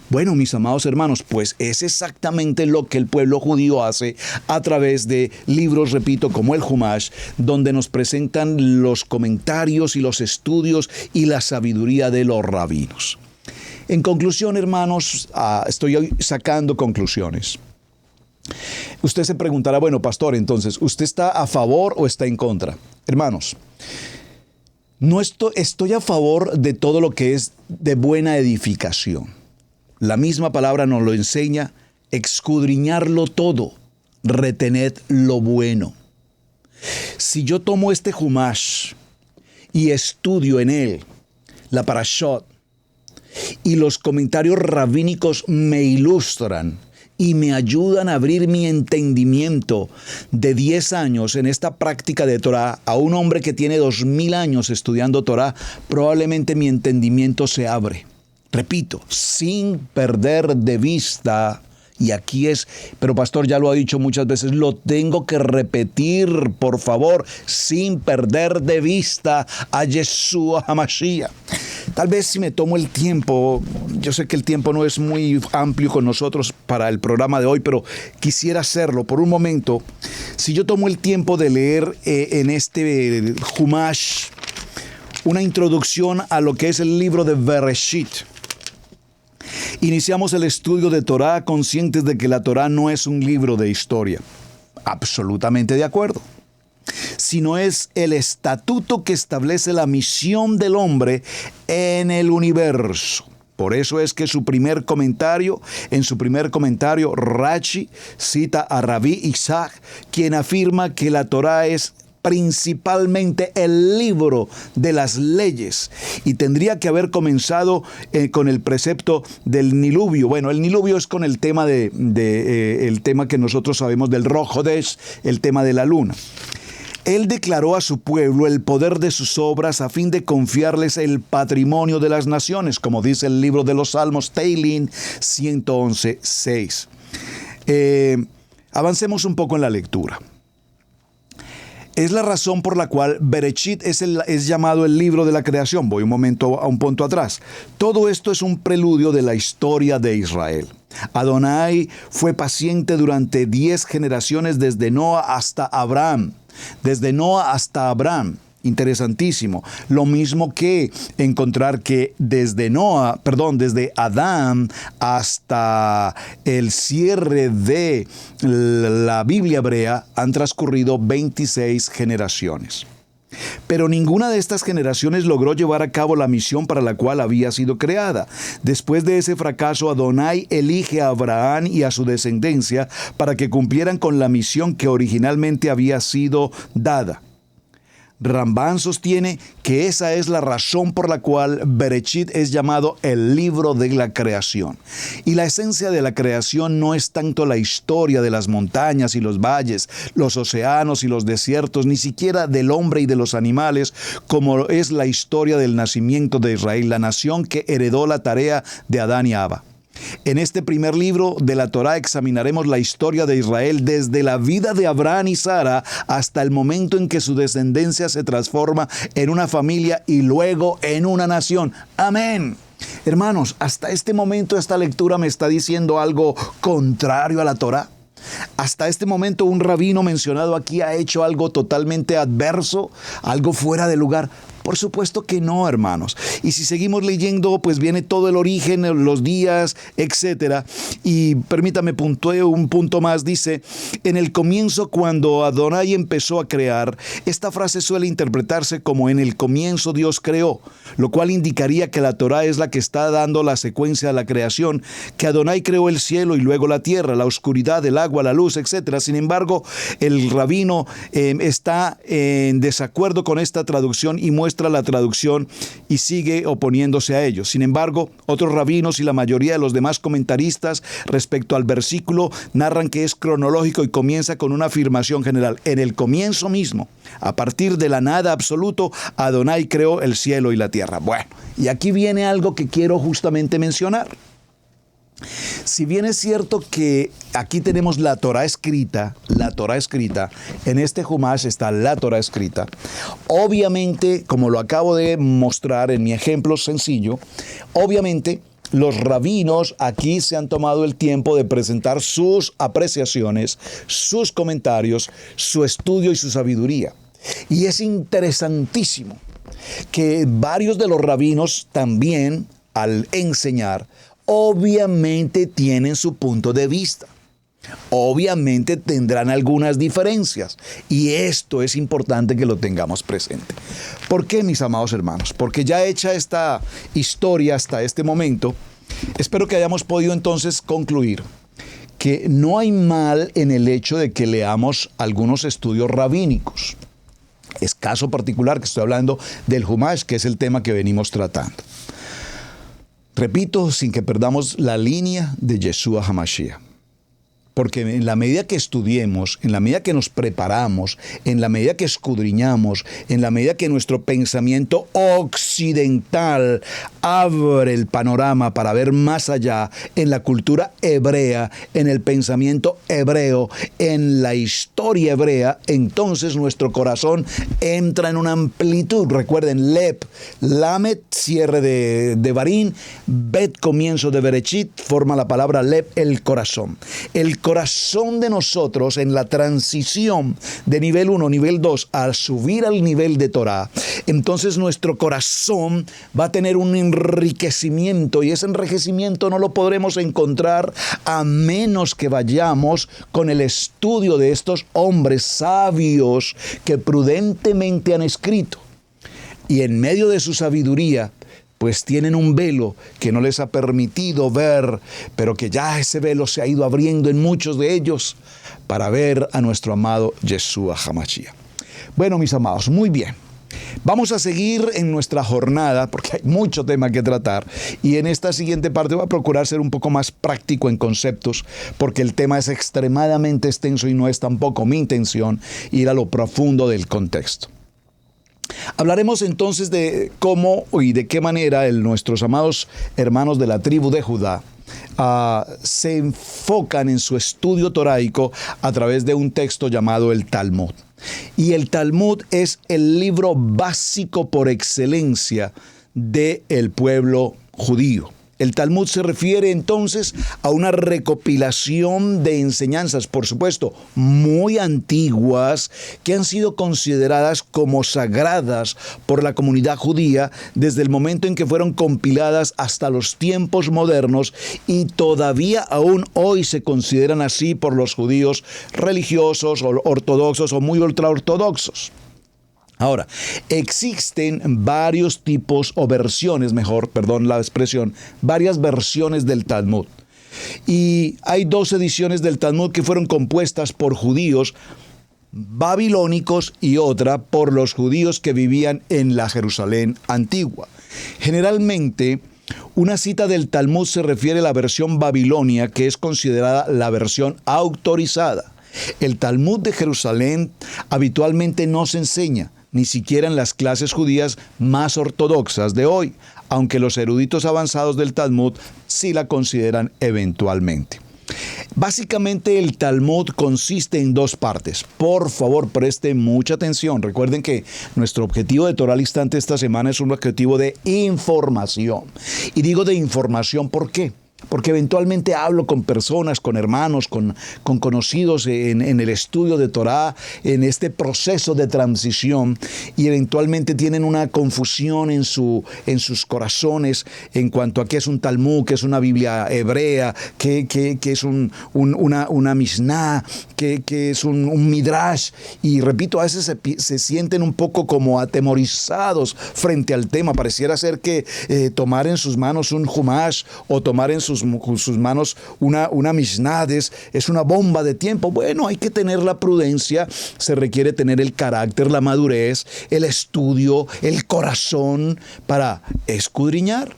Bueno, mis amados hermanos, pues es exactamente lo que el pueblo judío hace a través de libros, repito, como el Humash, donde nos presentan los comentarios y los estudios y la sabiduría de los rabinos. En conclusión, hermanos, estoy hoy sacando conclusiones. Usted se preguntará, bueno, pastor, entonces, ¿usted está a favor o está en contra? Hermanos, no estoy a favor de todo lo que es de buena edificación. La misma palabra nos lo enseña: escudriñarlo todo, retened lo bueno. Si yo tomo este Humash y estudio en él la Parashot, y los comentarios rabínicos me ilustran y me ayudan a abrir mi entendimiento de 10 años en esta práctica de Torah a un hombre que tiene 2000 años estudiando Torah, probablemente mi entendimiento se abre. Repito, sin perder de vista Y aquí es, pero pastor ya lo ha dicho muchas veces, lo tengo que repetir, por favor, sin perder de vista a Yeshua HaMashiach. Tal vez si me tomo el tiempo, yo sé que el tiempo no es muy amplio con nosotros para el programa de hoy, pero quisiera hacerlo por un momento. Si yo tomo el tiempo de leer en este Humash una introducción a lo que es el libro de Bereshit. Iniciamos el estudio de Torá conscientes de que la Torá no es un libro de historia. Absolutamente de acuerdo. Sino es el estatuto que establece la misión del hombre en el universo. Por eso es que en su primer comentario, Rashi cita a Rabbi Isaac, quien afirma que la Torá es principalmente el libro de las leyes y tendría que haber comenzado con el precepto del Niluvio. Bueno, el Niluvio es con el tema el tema que nosotros sabemos del Rosh Hodesh, el tema de la luna. Él declaró a su pueblo el poder de sus obras a fin de confiarles el patrimonio de las naciones, como dice el libro de los Salmos, Teilín 111:6. Avancemos un poco en la lectura. Es la razón por la cual Bereshit es llamado el libro de la creación. Voy a un punto atrás. Todo esto es un preludio de la historia de Israel. Adonai fue paciente durante 10 generaciones desde Noa hasta Abraham. Interesantísimo. Lo mismo que encontrar que desde Adán hasta el cierre de la Biblia hebrea han transcurrido 26 generaciones. Pero ninguna de estas generaciones logró llevar a cabo la misión para la cual había sido creada. Después de ese fracaso, Adonai elige a Abraham y a su descendencia para que cumplieran con la misión que originalmente había sido dada. Rambán sostiene que esa es la razón por la cual Bereshit es llamado el libro de la creación. Y la esencia de la creación no es tanto la historia de las montañas y los valles, los océanos y los desiertos, ni siquiera del hombre y de los animales, como es la historia del nacimiento de Israel, la nación que heredó la tarea de Adán y Abba. En este primer libro de la Torá examinaremos la historia de Israel desde la vida de Abraham y Sara hasta el momento en que su descendencia se transforma en una familia y luego en una nación. Amén. Hermanos, hasta este momento esta lectura me está diciendo algo contrario a la Torá. Hasta este momento un rabino mencionado aquí ha hecho algo totalmente adverso, algo fuera de lugar. Por supuesto que no, hermanos. Y si seguimos leyendo, pues viene todo el origen, los días, etc. Y permítame puntúe un punto más. Dice, en el comienzo, cuando Adonai empezó a crear, esta frase suele interpretarse como en el comienzo Dios creó, lo cual indicaría que la Torá es la que está dando la secuencia de la creación, que Adonai creó el cielo y luego la tierra, la oscuridad, el agua, la luz, etc. Sin embargo, el rabino está en desacuerdo con esta traducción y muestra la traducción y sigue oponiéndose a ello. Sin embargo, otros rabinos y la mayoría de los demás comentaristas respecto al versículo narran que es cronológico y comienza con una afirmación general. En el comienzo mismo, a partir de la nada absoluto, Adonai creó el cielo y la tierra. Bueno, y aquí viene algo que quiero justamente mencionar. Si bien es cierto que aquí tenemos la Torá escrita, en este Humash está la Torá escrita, obviamente, como lo acabo de mostrar en mi ejemplo sencillo, obviamente los rabinos aquí se han tomado el tiempo de presentar sus apreciaciones, sus comentarios, su estudio y su sabiduría. Y es interesantísimo que varios de los rabinos también, al enseñar, obviamente tienen su punto de vista. Obviamente tendrán algunas diferencias. Y esto es importante que lo tengamos presente. ¿Por qué, mis amados hermanos? Porque ya hecha esta historia hasta este momento, espero que hayamos podido entonces concluir que no hay mal en el hecho de que leamos algunos estudios rabínicos. Es caso particular que estoy hablando del Humash, que es el tema que venimos tratando. Repito, sin que perdamos la línea de Yeshua HaMashiach. Porque en la medida que estudiemos, en la medida que nos preparamos, en la medida que escudriñamos, en la medida que nuestro pensamiento occidental abre el panorama para ver más allá en la cultura hebrea, en el pensamiento hebreo, en la historia hebrea, entonces nuestro corazón entra en una amplitud. Recuerden, Lep, Lamet, cierre de Barín, Bet, comienzo de Berechit, forma la palabra Lep, el corazón. El corazón de nosotros en la transición de nivel 1, nivel 2, al subir al nivel de Torah, entonces nuestro corazón va a tener un enriquecimiento, y ese enriquecimiento no lo podremos encontrar a menos que vayamos con el estudio de estos hombres sabios que prudentemente han escrito. Y en medio de su sabiduría, pues tienen un velo que no les ha permitido ver, pero que ya ese velo se ha ido abriendo en muchos de ellos para ver a nuestro amado Yeshua HaMashiach. Bueno, mis amados, muy bien. Vamos a seguir en nuestra jornada porque hay mucho tema que tratar, y en esta siguiente parte voy a procurar ser un poco más práctico en conceptos porque el tema es extremadamente extenso y no es tampoco mi intención ir a lo profundo del contexto. Hablaremos entonces de cómo y de qué manera nuestros amados hermanos de la tribu de Judá se enfocan en su estudio toraico a través de un texto llamado el Talmud. Y el Talmud es el libro básico por excelencia del pueblo judío. El Talmud se refiere entonces a una recopilación de enseñanzas, por supuesto, muy antiguas, que han sido consideradas como sagradas por la comunidad judía desde el momento en que fueron compiladas hasta los tiempos modernos, y todavía aún hoy se consideran así por los judíos religiosos o ortodoxos o muy ultraortodoxos. Ahora, existen varios tipos o versiones, varias versiones del Talmud. Y hay 2 ediciones del Talmud que fueron compuestas por judíos babilónicos y otra por los judíos que vivían en la Jerusalén antigua. Generalmente, una cita del Talmud se refiere a la versión babilonia, que es considerada la versión autorizada. El Talmud de Jerusalén habitualmente no se enseña, ni siquiera en las clases judías más ortodoxas de hoy, aunque los eruditos avanzados del Talmud sí la consideran eventualmente. Básicamente el Talmud consiste en 2 partes. Por favor, presten mucha atención. Recuerden que nuestro objetivo de Torah al Instante esta semana es un objetivo de información. Y digo de información, ¿por qué? Porque eventualmente hablo con personas, con hermanos, con conocidos en el estudio de Torah, en este proceso de transición, y eventualmente tienen una confusión en sus corazones en cuanto a qué es un Talmud, qué es una Biblia hebrea, qué es una Mishnah, qué es un Midrash. Y repito, a veces se sienten un poco como atemorizados frente al tema. Pareciera ser que tomar en sus manos un Humash o tomar en sus manos una Mishnah es una bomba de tiempo. Bueno, hay que tener la prudencia, se requiere tener el carácter, la madurez, el estudio, el corazón para escudriñar.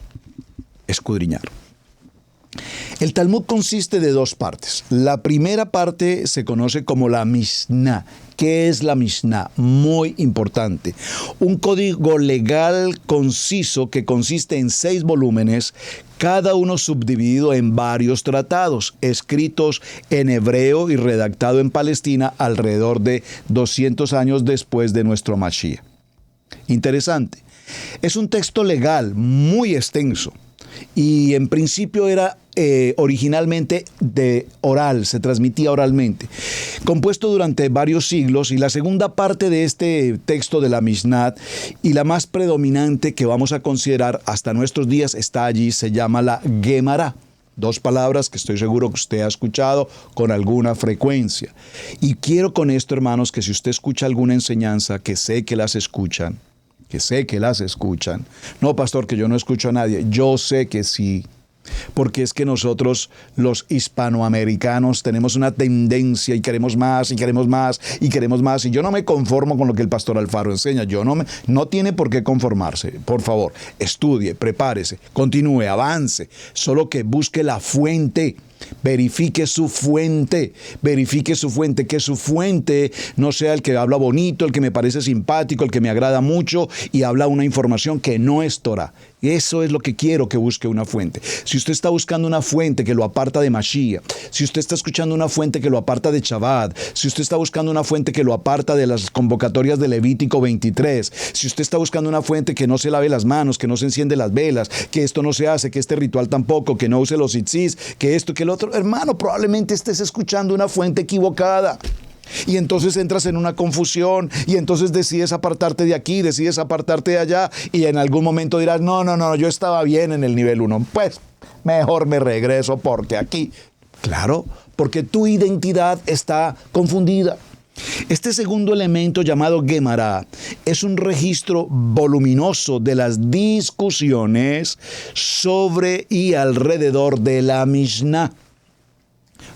El Talmud consiste de 2 partes. La primera parte se conoce como la Mishnah. ¿Qué es la Mishnah? Muy importante. Un código legal conciso que consiste en 6 volúmenes, cada uno subdividido en varios tratados, escritos en hebreo y redactado en Palestina alrededor de 200 años después de nuestro Mashiach. Interesante. Es un texto legal muy extenso. Y en principio era originalmente de oral, se transmitía oralmente, compuesto durante varios siglos, y la segunda parte de este texto de la Mishnah, y la más predominante que vamos a considerar hasta nuestros días, está allí, se llama la Gemara. 2 palabras que estoy seguro que usted ha escuchado con alguna frecuencia. Y quiero con esto, hermanos, que si usted escucha alguna enseñanza, que sé que las escuchan, no, pastor, que yo no escucho a nadie. Yo sé que sí, porque es que nosotros, los hispanoamericanos, tenemos una tendencia y queremos más, y queremos más, y queremos más. Y yo no me conformo con lo que el pastor Alfaro enseña. No tiene por qué conformarse. Por favor, estudie, prepárese, continúe, avance. Solo que busque la fuente. Verifique su fuente, que su fuente no sea el que habla bonito, el que me parece simpático, el que me agrada mucho y habla una información que no es Torah. Eso es lo que quiero que busque una fuente. Si usted está buscando una fuente que lo aparta de Mashiach, si usted está escuchando una fuente que lo aparta de Shabbat, si usted está buscando una fuente que lo aparta de las convocatorias de Levítico 23, si usted está buscando una fuente que no se lave las manos, que no se enciende las velas, que esto no se hace, que este ritual tampoco, que no use los tzitzis, que esto, que el otro, hermano, probablemente estés escuchando una fuente equivocada. Y entonces entras en una confusión y entonces decides apartarte de aquí, decides apartarte de allá y en algún momento dirás, no, yo estaba bien en el nivel 1, pues mejor me regreso porque aquí, claro, porque tu identidad está confundida. Este segundo elemento llamado Gemara es un registro voluminoso de las discusiones sobre y alrededor de la Mishnah.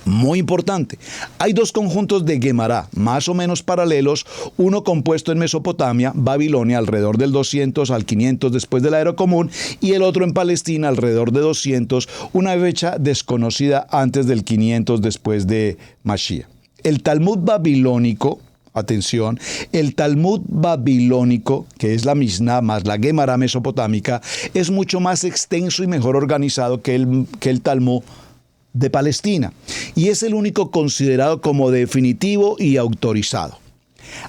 Muy importante, hay dos conjuntos de Gemara más o menos paralelos, uno compuesto en Mesopotamia, Babilonia, alrededor del 200 al 500 después de la era común, y el otro en Palestina, alrededor de 200, una fecha desconocida antes del 500 después de Mashiach. El Talmud babilónico, atención, el Talmud babilónico, que es la Mishnah más la Gemara mesopotámica, es mucho más extenso y mejor organizado que el Talmud de Palestina, y es el único considerado como definitivo y autorizado.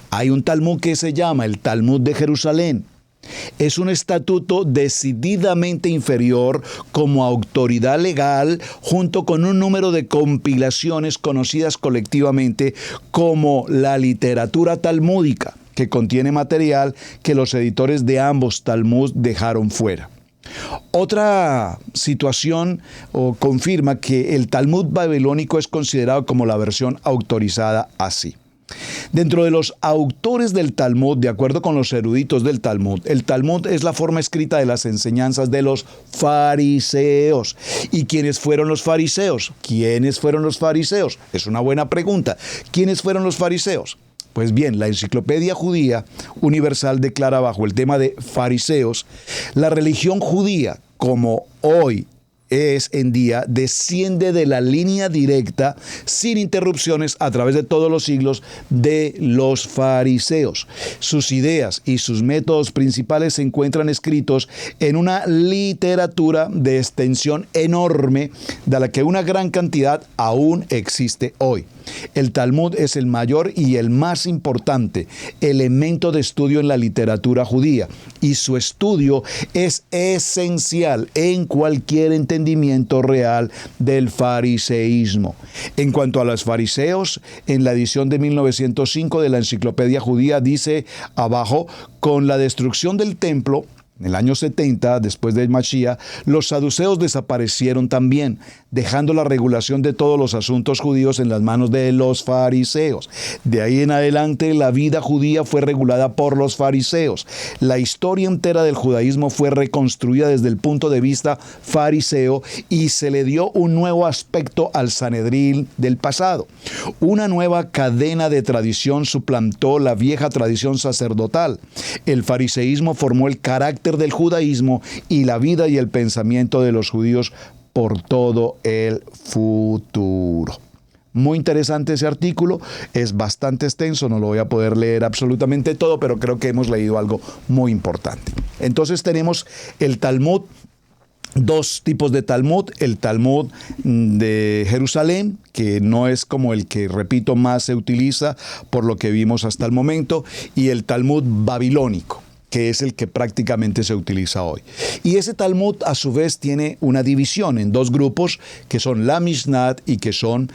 Hay un Talmud que se llama el Talmud de Jerusalén. Es un estatuto decididamente inferior como autoridad legal, junto con un número de compilaciones conocidas colectivamente como la literatura talmúdica, que contiene material que los editores de ambos Talmud dejaron fuera. Otra situación confirma que el Talmud babilónico es considerado como la versión autorizada así. Dentro de los autores del Talmud, de acuerdo con los eruditos del Talmud, el Talmud es la forma escrita de las enseñanzas de los fariseos. ¿Y quiénes fueron los fariseos? ¿Quiénes fueron los fariseos? Es una buena pregunta. ¿Quiénes fueron los fariseos? Pues bien, la Enciclopedia Judía Universal declara bajo el tema de fariseos, la religión judía, como hoy es en día, desciende de la línea directa, sin interrupciones, a través de todos los siglos, de los fariseos. Sus ideas y sus métodos principales se encuentran escritos en una literatura de extensión enorme, de la que una gran cantidad aún existe hoy. El Talmud es el mayor y el más importante elemento de estudio en la literatura judía, y su estudio es esencial en cualquier entendimiento real del fariseísmo. En cuanto a los fariseos, en la edición de 1905 de la Enciclopedia Judía dice abajo: con la destrucción del templo, en el año 70, después del Mashiach, los saduceos desaparecieron también, dejando la regulación de todos los asuntos judíos en las manos de los fariseos. De ahí en adelante, la vida judía fue regulada por los fariseos. La historia entera del judaísmo fue reconstruida desde el punto de vista fariseo y se le dio un nuevo aspecto al Sanedrín del pasado. Una nueva cadena de tradición suplantó la vieja tradición sacerdotal. El fariseísmo formó el carácter del judaísmo y la vida y el pensamiento de los judíos por todo el futuro. Muy interesante ese artículo, es bastante extenso, no lo voy a poder leer absolutamente todo, pero creo que hemos leído algo muy importante. Entonces tenemos el Talmud, dos tipos de Talmud: el Talmud de Jerusalén, que no es como el que, repito, más se utiliza por lo que vimos hasta el momento, y el Talmud babilónico, que es el que prácticamente se utiliza hoy. Y ese Talmud, a su vez, tiene una división en dos grupos, que son la Mishnah y que son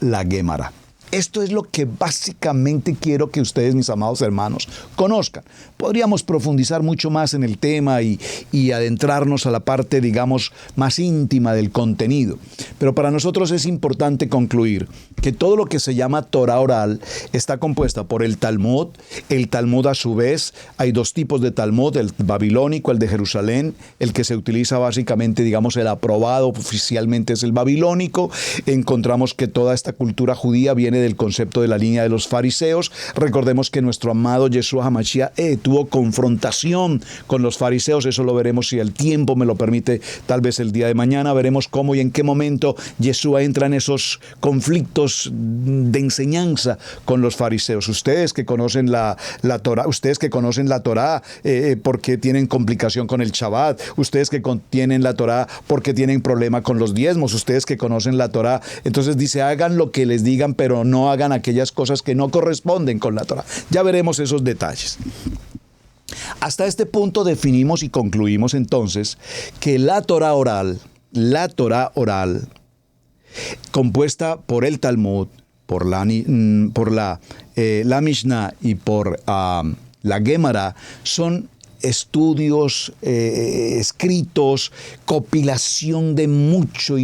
la Gemara. Esto es lo que básicamente quiero que ustedes, mis amados hermanos, conozcan. Podríamos profundizar mucho más en el tema y adentrarnos a la parte, digamos, más íntima del contenido. Pero para nosotros es importante concluir que todo lo que se llama Torah oral está compuesta por el Talmud. El Talmud, a su vez, hay dos tipos de Talmud: el babilónico, el de Jerusalén, el que se utiliza básicamente, digamos, el aprobado oficialmente es el babilónico. Encontramos que toda esta cultura judía viene del concepto de la línea de los fariseos. Recordemos que nuestro amado Yeshua HaMashiach tuvo confrontación con los fariseos. Eso lo veremos si el tiempo me lo permite, tal vez el día de mañana. Veremos cómo y en qué momento Yeshua entra en esos conflictos de enseñanza con los fariseos. Ustedes que conocen la Torá, ustedes que conocen la Torá porque tienen complicación con el Shabbat, ustedes que tienen la Torá porque tienen problema con los diezmos, ustedes que conocen la Torá, entonces dice, hagan lo que les digan, pero no hagan aquellas cosas que no corresponden con la Torá. Ya veremos esos detalles. Hasta este punto definimos y concluimos entonces que la Torá oral, compuesta por el Talmud, por la Mishnah y por la Gemara, son estudios escritos, compilación de mucho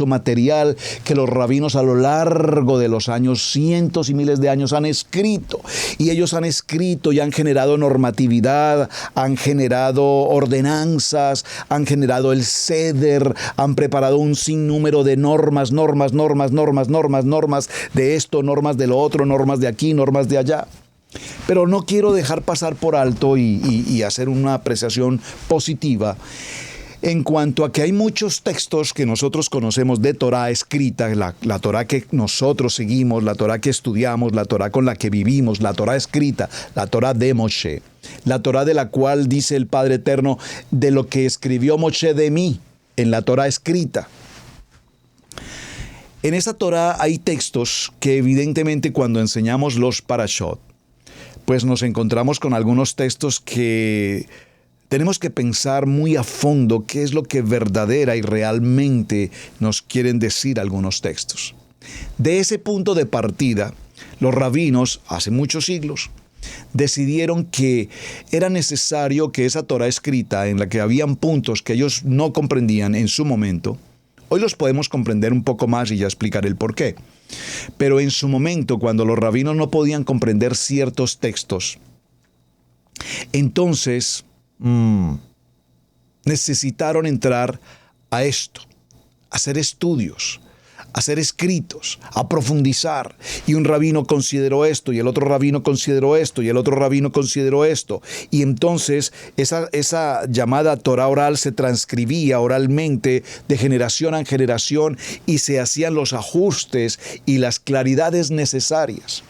material que los rabinos a lo largo de los años, cientos y miles de años han escrito. Y ellos han escrito y han generado normatividad, han generado ordenanzas, han generado el Seder, han preparado un sinnúmero de normas de esto, normas de lo otro, normas de aquí, normas de allá. Pero no quiero dejar pasar por alto y hacer una apreciación positiva en cuanto a que hay muchos textos que nosotros conocemos de Torá escrita, la Torá que nosotros seguimos, la Torá que estudiamos, la Torá con la que vivimos, la Torá escrita, la Torá de Moshe, la Torá de la cual dice el Padre Eterno, de lo que escribió Moshe de mí, en la Torá escrita. En esa Torá hay textos que evidentemente cuando enseñamos los parashot, pues nos encontramos con algunos textos que tenemos que pensar muy a fondo qué es lo que verdadera y realmente nos quieren decir algunos textos. De ese punto de partida, los rabinos, hace muchos siglos, decidieron que era necesario que esa Torá escrita, en la que habían puntos que ellos no comprendían en su momento, hoy los podemos comprender un poco más y ya explicaré el por qué. Pero en su momento, cuando los rabinos no podían comprender ciertos textos, entonces necesitaron entrar a esto, a hacer estudios, a hacer escritos, a profundizar. Y un rabino consideró esto, y el otro rabino consideró esto, y el otro rabino consideró esto. Y entonces esa llamada Torá oral se transcribía oralmente de generación en generación y se hacían los ajustes y las claridades necesarias.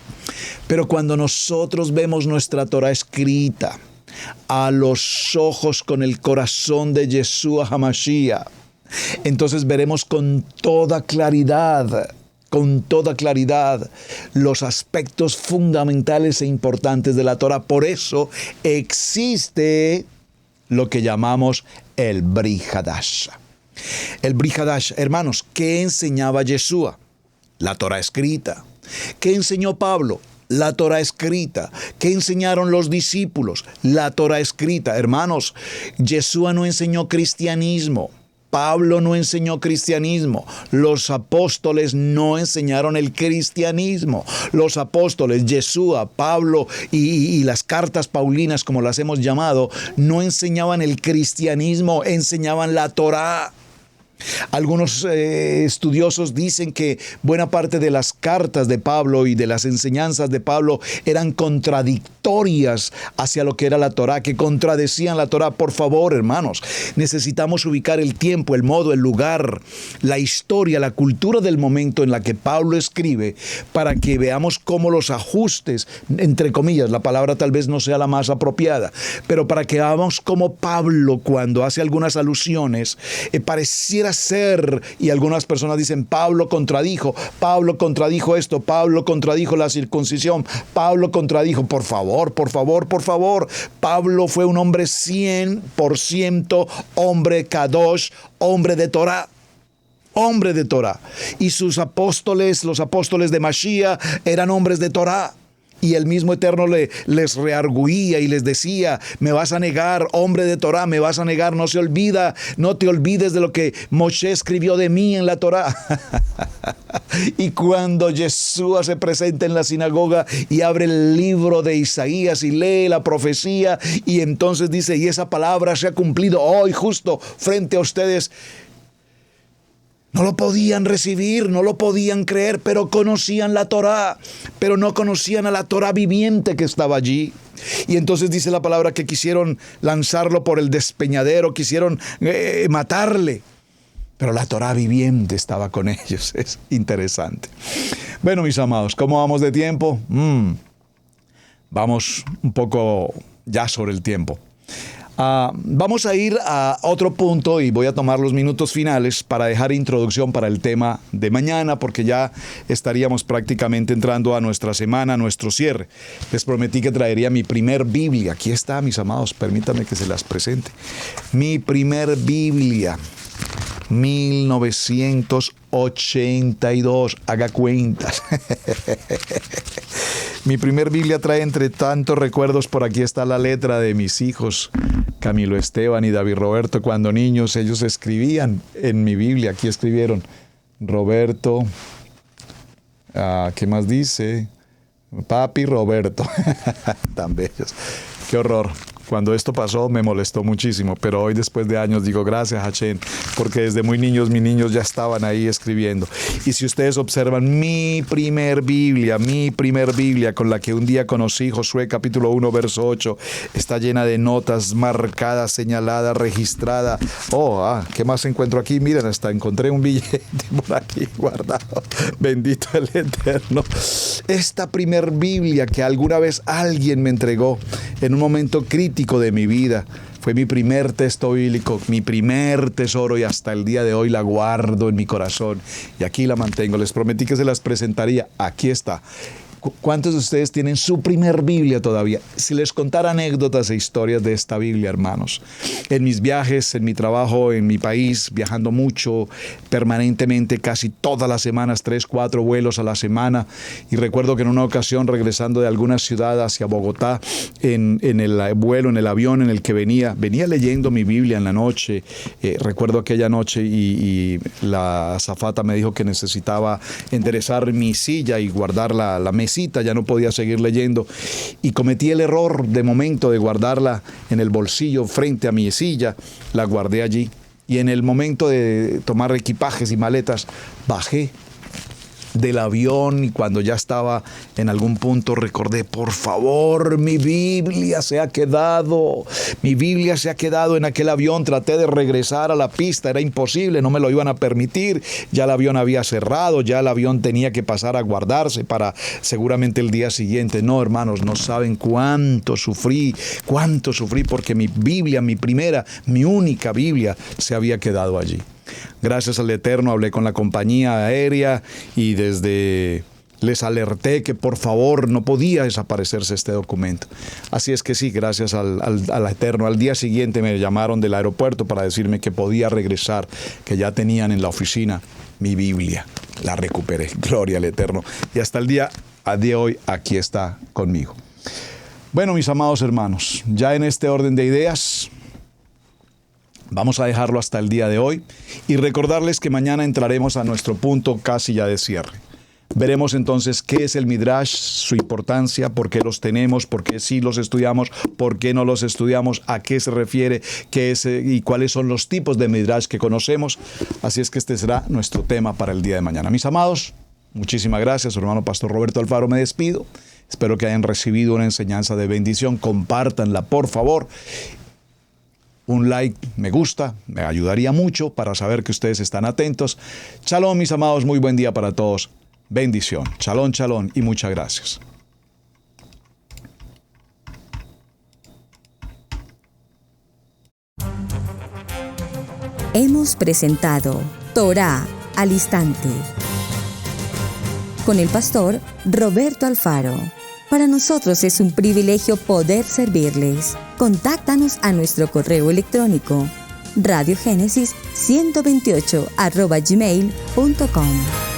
Pero cuando nosotros vemos nuestra Torá escrita a los ojos con el corazón de Yeshua HaMashiach, entonces veremos con toda claridad los aspectos fundamentales e importantes de la Torá. Por eso existe lo que llamamos el Brit Hadash. El Brit Hadash, hermanos, ¿qué enseñaba Yeshua? La Torá escrita. ¿Qué enseñó Pablo? La Torá escrita. ¿Qué enseñaron los discípulos? La Torá escrita. Hermanos, Yeshua no enseñó cristianismo. Pablo no enseñó cristianismo. Los apóstoles no enseñaron el cristianismo. Los apóstoles, Yeshua, Pablo y las cartas paulinas, como las hemos llamado, no enseñaban el cristianismo, enseñaban la Torá. Algunos estudiosos dicen que buena parte de las cartas de Pablo y de las enseñanzas de Pablo eran contradictorias hacia lo que era la Torá, que contradecían la Torá. Por favor, hermanos, necesitamos ubicar el tiempo, el modo, el lugar, la historia, la cultura del momento en la que Pablo escribe para que veamos cómo los ajustes, entre comillas, la palabra tal vez no sea la más apropiada, pero para que veamos cómo Pablo, cuando hace algunas alusiones, pareciera ser, y algunas personas dicen, Pablo contradijo esto, Pablo contradijo la circuncisión, Pablo contradijo, por favor, Pablo fue un hombre 100% hombre kadosh, hombre de Torá. Y sus apóstoles, los apóstoles de Mashiach, eran hombres de Torá. Y el mismo Eterno les reargüía y les decía, me vas a negar, hombre de Torá, me vas a negar, no te olvides de lo que Moshe escribió de mí en la Torá. Y cuando Yeshua se presenta en la sinagoga y abre el libro de Isaías y lee la profecía, y entonces dice, y esa palabra se ha cumplido hoy justo frente a ustedes, No lo podían recibir, no lo podían creer, pero conocían la Torá, pero no conocían a la Torá viviente que estaba allí. Y entonces dice la palabra que quisieron lanzarlo por el despeñadero, quisieron matarle. Pero la Torá viviente estaba con ellos. Es interesante. Bueno, mis amados, ¿cómo vamos de tiempo? Vamos un poco ya sobre el tiempo. Vamos a ir a otro punto y voy a tomar los minutos finales para dejar introducción para el tema de mañana, porque ya estaríamos prácticamente entrando a nuestra semana, a nuestro cierre. Les prometí que traería mi primer Biblia. Aquí está, mis amados, permítanme que se las presente. Mi primer Biblia, 1982, haga cuentas. Mi primer Biblia trae entre tantos recuerdos, por aquí está la letra de mis hijos, Camilo Esteban y David Roberto, cuando niños ellos escribían en mi Biblia, aquí escribieron, Roberto, ¿qué más dice? Papi Roberto, tan bellos, qué horror. Cuando esto pasó me molestó muchísimo, pero hoy después de años digo gracias Hashem, porque desde muy niños mis niños ya estaban ahí escribiendo. Y si ustedes observan mi primer Biblia con la que un día conocí, Josué capítulo 1 verso 8, está llena de notas marcadas, señaladas, registradas. ¿Qué más encuentro aquí? Miren, hasta encontré un billete por aquí guardado. Bendito el Eterno. Esta primer Biblia que alguna vez alguien me entregó en un momento crítico de mi vida, fue mi primer texto bíblico, mi primer tesoro, y hasta el día de hoy la guardo en mi corazón y aquí la mantengo. Les prometí que se las presentaría. Aquí está. ¿Cuántos de ustedes tienen su primer Biblia todavía? Si les contara anécdotas e historias de esta Biblia, hermanos. En mis viajes, en mi trabajo, en mi país, viajando mucho, permanentemente, casi todas las semanas, 3, 4 vuelos a la semana. Y recuerdo que en una ocasión, regresando de alguna ciudad hacia Bogotá, en el vuelo, en el avión en el que venía leyendo mi Biblia en la noche. Recuerdo aquella noche y la azafata me dijo que necesitaba enderezar mi silla y guardar la mesa. Ya no podía seguir leyendo y cometí el error de momento de guardarla en el bolsillo frente a mi silla. La guardé allí y en el momento de tomar equipajes y maletas bajé del avión y cuando ya estaba en algún punto recordé, por favor, mi Biblia se ha quedado en aquel avión. Traté de regresar a la pista, era imposible, no me lo iban a permitir, ya el avión había cerrado, ya el avión tenía que pasar a guardarse para seguramente el día siguiente. No, hermanos, no saben cuánto sufrí porque mi Biblia, mi única Biblia se había quedado allí. Gracias al Eterno hablé con la compañía aérea y les alerté que por favor no podía desaparecerse este documento. Así es que sí, gracias al Eterno. Al día siguiente me llamaron del aeropuerto para decirme que podía regresar, que ya tenían en la oficina mi Biblia. La recuperé, gloria al Eterno. Y hasta el día de hoy aquí está conmigo. Bueno, mis amados hermanos, ya en este orden de ideas, vamos a dejarlo hasta el día de hoy y recordarles que mañana entraremos a nuestro punto casi ya de cierre. Veremos entonces qué es el Midrash, su importancia, por qué los tenemos, por qué sí los estudiamos, por qué no los estudiamos, a qué se refiere, qué es y cuáles son los tipos de Midrash que conocemos. Así es que este será nuestro tema para el día de mañana. Mis amados, muchísimas gracias. Su hermano Pastor Roberto Alfaro me despido. Espero que hayan recibido una enseñanza de bendición. Compártanla, por favor. Un like, me gusta, me ayudaría mucho para saber que ustedes están atentos. Shalom, mis amados, muy buen día para todos. Bendición. Shalom, shalom y muchas gracias. Hemos presentado Torá al Instante con el pastor Roberto Alfaro. Para nosotros es un privilegio poder servirles. Contáctanos a nuestro correo electrónico radiogenesis128@gmail.com.